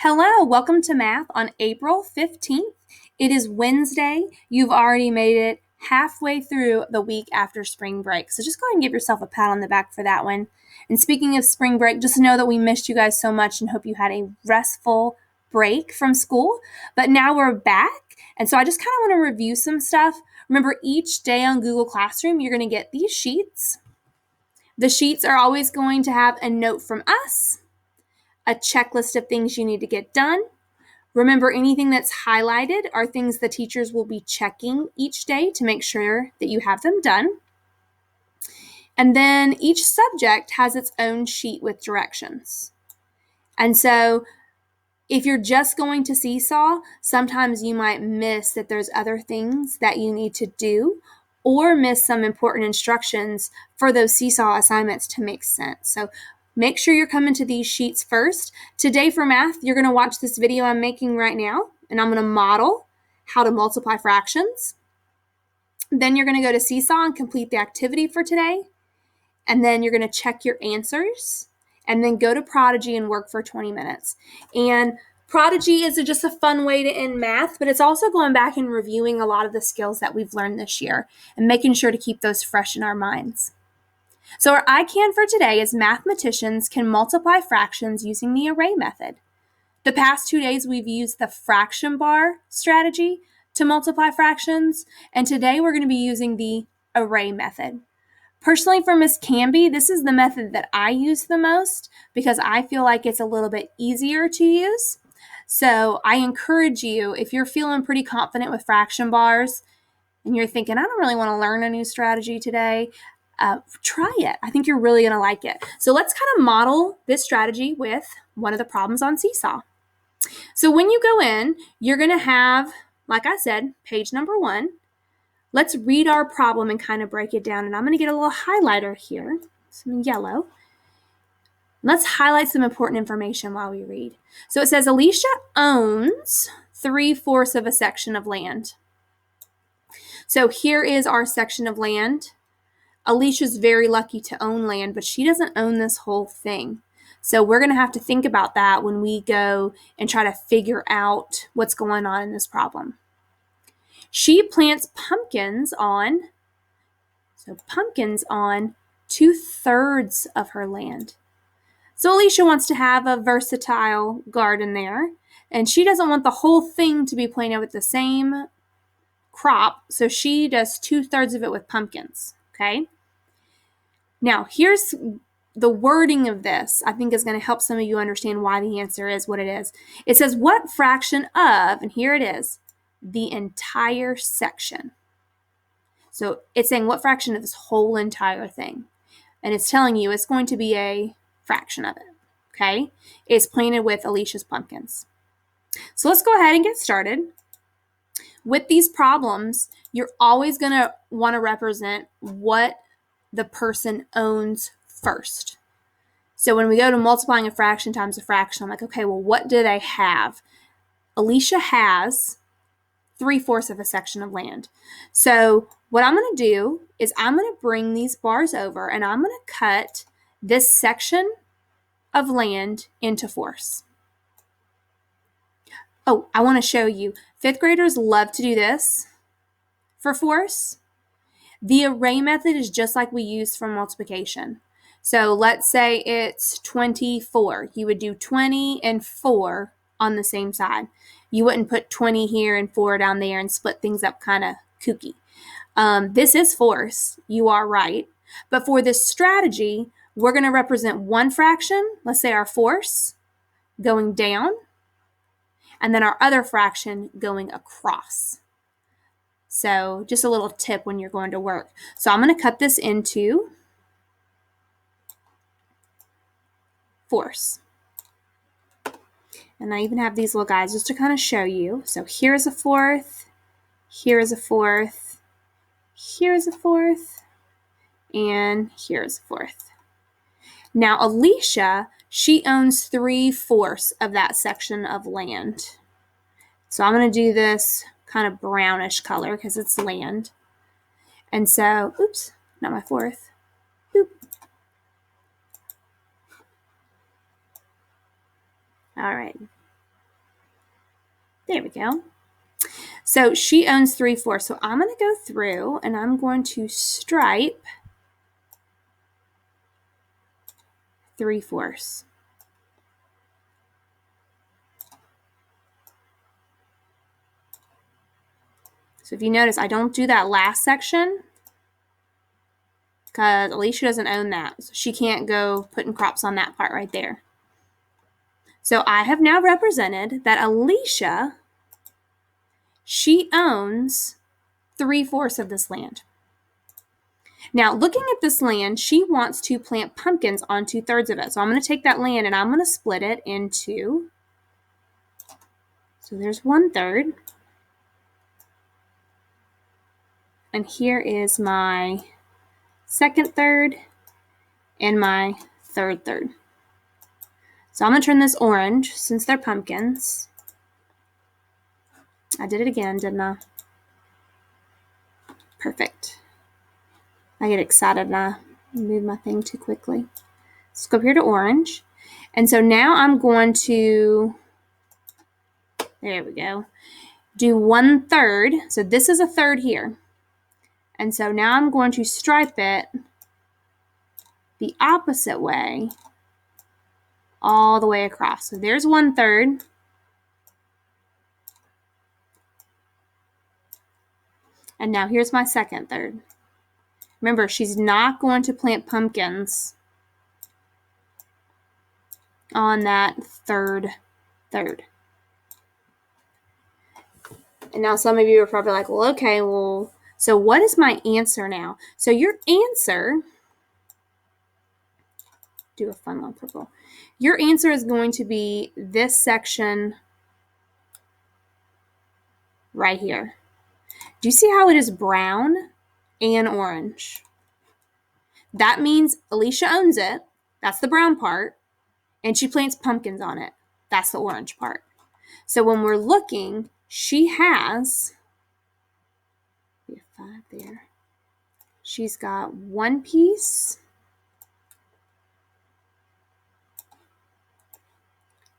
Hello, welcome to math on April 15th. It is Wednesday. You've already made it halfway through the week after spring break. So just go ahead and give yourself a pat on the back for that one. And speaking of spring break, just know that we missed you guys so much and hope you had a restful break from school. But now we're back. And so I just kind of want to review some stuff. Remember, each day on Google Classroom, you're going to get these sheets. The sheets are always going to have a note from us, a checklist of things you need to get done. Remember, anything that's highlighted are things the teachers will be checking each day to make sure that you have them done. And then each subject has its own sheet with directions. And so if you're just going to Seesaw, sometimes you might miss that there's other things that you need to do or miss some important instructions for those Seesaw assignments to make sense. So make sure you're coming to these sheets first. Today for math, you're going to watch this video I'm making right now, and I'm going to model how to multiply fractions. Then you're going to go to Seesaw and complete the activity for today. And then you're going to check your answers and then go to Prodigy and work for 20 minutes. And Prodigy is just a fun way to end math, but it's also going back and reviewing a lot of the skills that we've learned this year and making sure to keep those fresh in our minds. So our I can for today is mathematicians can multiply fractions using the array method. The past 2 days we've used the fraction bar strategy to multiply fractions, and today we're going to be using the array method. Personally, for Miss Canby, this is the method that I use the most because I feel like it's a little bit easier to use. So I encourage you, if you're feeling pretty confident with fraction bars and you're thinking, I don't really want to learn a new strategy today, try it. I think you're really going to like it. So let's kind of model this strategy with one of the problems on Seesaw. So when you go in, you're going to have, like I said, page number 1. Let's read our problem and kind of break it down. And I'm going to get a little highlighter here, some yellow. Let's highlight some important information while we read. So it says Alicia owns 3/4 of a section of land. So here is our section of land. Alicia's very lucky to own land, but she doesn't own this whole thing. So we're going to have to think about that when we go and try to figure out what's going on in this problem. She plants pumpkins on 2/3 of her land. So Alicia wants to have a versatile garden there, and she doesn't want the whole thing to be planted with the same crop, so she does 2/3 of it with pumpkins, okay? Now, here's the wording of this, I think is going to help some of you understand why the answer is what it is. It says, what fraction of, and here it is, the entire section. So it's saying what fraction of this whole entire thing. And it's telling you it's going to be a fraction of it, okay? It's planted with Alicia's pumpkins. So let's go ahead and get started. With these problems, you're always going to want to represent what the person owns first. So when we go to multiplying a fraction times a fraction, I'm like, okay, well, what do they have? Alicia has 3/4 of a section of land. So what I'm going to do is I'm going to bring these bars over and I'm going to cut this section of land into fourths. Oh, I want to show you. 5th graders love to do this for fourths. The array method is just like we use for multiplication. So let's say it's 24. You would do 20 and 4 on the same side. You wouldn't put 20 here and 4 down there and split things up kind of kooky. This is fourths. You are right. But for this strategy, we're going to represent one fraction, let's say our fourths, going down, and then our other fraction going across. So just a little tip when you're going to work. So I'm going to cut this into fourths. And I even have these little guys just to kind of show you. So here's a fourth, here's a fourth, here's a fourth, and here's a fourth. Now Alicia, she owns 3/4 of that section of land. So I'm going to do this kind of brownish color because it's land. And so, oops, not my fourth. Boop. All right. There we go. So she owns 3/4. So I'm going to go through and I'm going to stripe 3/4. So if you notice, I don't do that last section because Alicia doesn't own that. So she can't go putting crops on that part right there. So I have now represented that Alicia, she owns 3/4 of this land. Now, looking at this land, she wants to plant pumpkins on 2/3 of it. So I'm going to take that land and I'm going to split it into, so there's 1/3. And here is my 2nd third and my 3rd third. So I'm going to turn this orange since they're pumpkins. I did it again, didn't I? Perfect. I get excited and I move my thing too quickly. Let's go up here to orange. And so now I'm going to, there we go, do 1/3. So this is a third here. And so now I'm going to stripe it the opposite way all the way across. So there's 1/3. And now here's my 2nd third. Remember, she's not going to plant pumpkins on that 3rd third. And now some of you are probably like, well, okay, well, so what is my answer now? So your answer, do a fun little purple. Your answer is going to be this section right here. Do you see how it is brown and orange? That means Alicia owns it. That's the brown part. And she plants pumpkins on it. That's the orange part. So when we're looking, she has, we have 5 there. She's got 1 piece,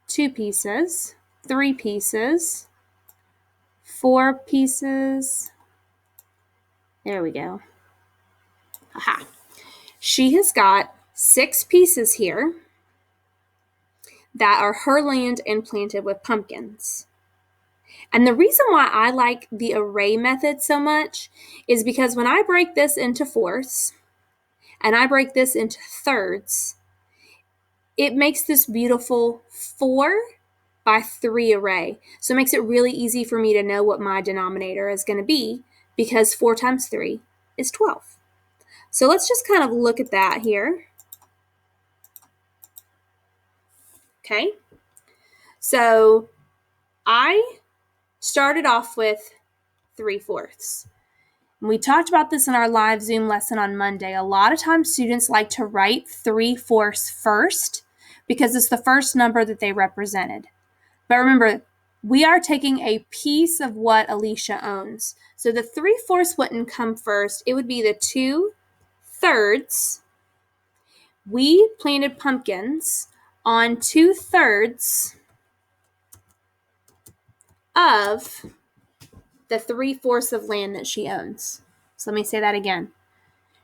2 pieces, 3 pieces, 4 pieces. There we go. Aha. She has got 6 pieces here that are her land and planted with pumpkins. And the reason why I like the array method so much is because when I break this into fourths and I break this into thirds, it makes this beautiful 4x3 array. So it makes it really easy for me to know what my denominator is going to be because 4 times 3 is 12. So let's just kind of look at that here. Okay. So I started off with 3/4. We talked about this in our live Zoom lesson on Monday. A lot of times students like to write 3/4 first because it's the first number that they represented. But remember, we are taking a piece of what Alicia owns. So the 3/4 wouldn't come first. It would be the 2/3. We planted pumpkins on 2/3 of the 3/4 of land that she owns. So let me say that again.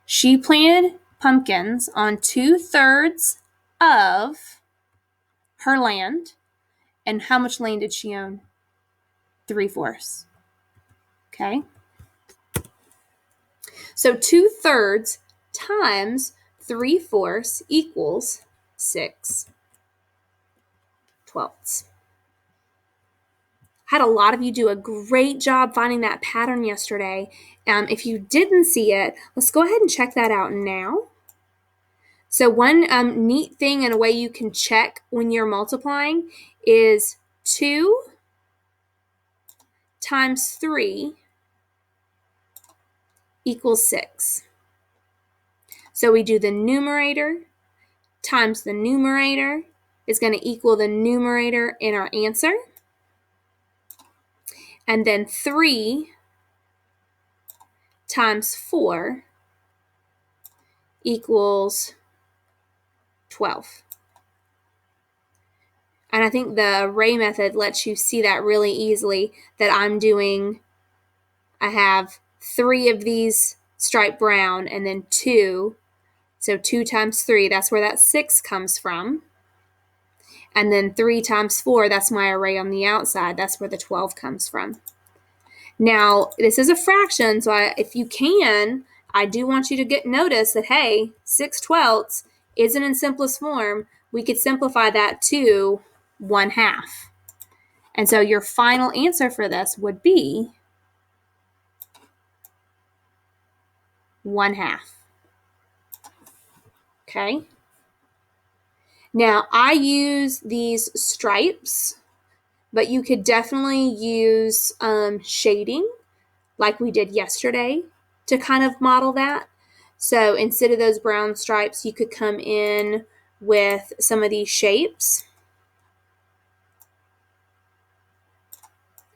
She planted pumpkins on 2/3 of her land. And how much land did she own? 3/4. Okay. So 2/3 times 3/4 equals 6/12. Had a lot of you do a great job finding that pattern yesterday. If you didn't see it, let's go ahead and check that out now. So one neat thing and a way you can check when you're multiplying is 2 times 3 equals 6. So we do the numerator times the numerator is going to equal the numerator in our answer. And then 3 times 4 equals 12. And I think the array method lets you see that really easily, that I have 3 of these striped brown and then 2. So 2 times 3, that's where that 6 comes from. And then 3 times 4, that's my array on the outside. That's where the 12 comes from. Now, this is a fraction, so if you can, I do want you to notice that, hey, 6/12 isn't in simplest form. We could simplify that to 1/2. And so your final answer for this would be 1/2. Okay? Now, I use these stripes, but you could definitely use shading like we did yesterday to kind of model that. So instead of those brown stripes, you could come in with some of these shapes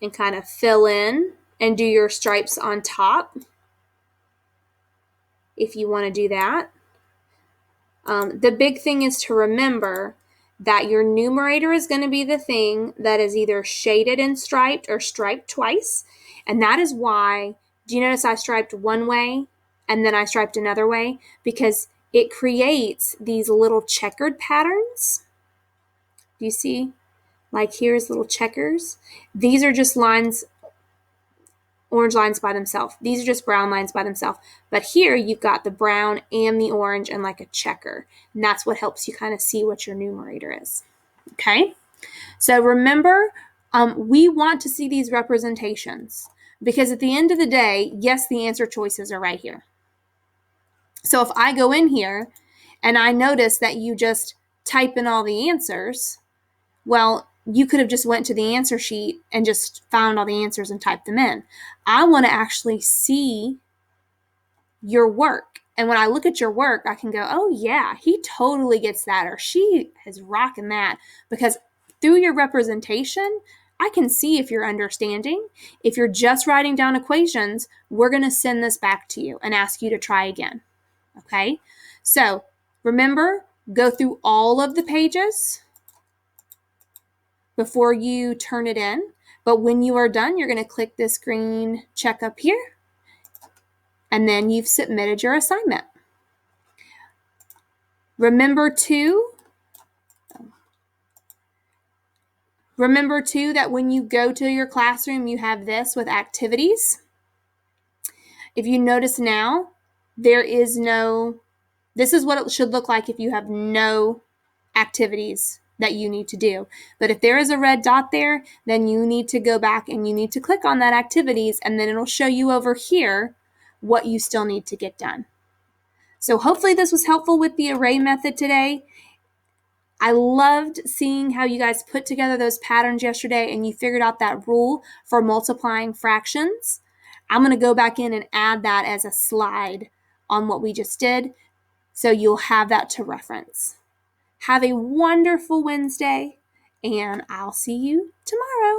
and kind of fill in and do your stripes on top if you want to do that. The big thing is to remember that your numerator is going to be the thing that is either shaded and striped or striped twice. And that is why, do you notice I striped one way and then I striped another way? Because it creates these little checkered patterns. Do you see? Like here's little checkers. These are just lines, orange lines by themselves. These are just brown lines by themselves. But here you've got the brown and the orange and like a checker. And that's what helps you kind of see what your numerator is. Okay? So remember, we want to see these representations because at the end of the day, yes, the answer choices are right here. So if I go in here and I notice that you just type in all the answers, well, you could have just went to the answer sheet and just found all the answers and typed them in. I want to actually see your work. And when I look at your work, I can go, oh yeah, he totally gets that, or she is rocking that. Because through your representation, I can see if you're understanding. If you're just writing down equations, we're going to send this back to you and ask you to try again. Okay? So remember, go through all of the pages before you turn it in. But when you are done, you're going to click this green check up here, and then you've submitted your assignment. Remember too that when you go to your classroom, you have this with activities. If you notice now, this is what it should look like if you have no activities that you need to do. But if there is a red dot there, then you need to go back and you need to click on that activities, and then it'll show you over here what you still need to get done. So hopefully this was helpful with the array method today. I loved seeing how you guys put together those patterns yesterday and you figured out that rule for multiplying fractions. I'm going to go back in and add that as a slide on what we just did, so you'll have that to reference. Have a wonderful Wednesday, and I'll see you tomorrow.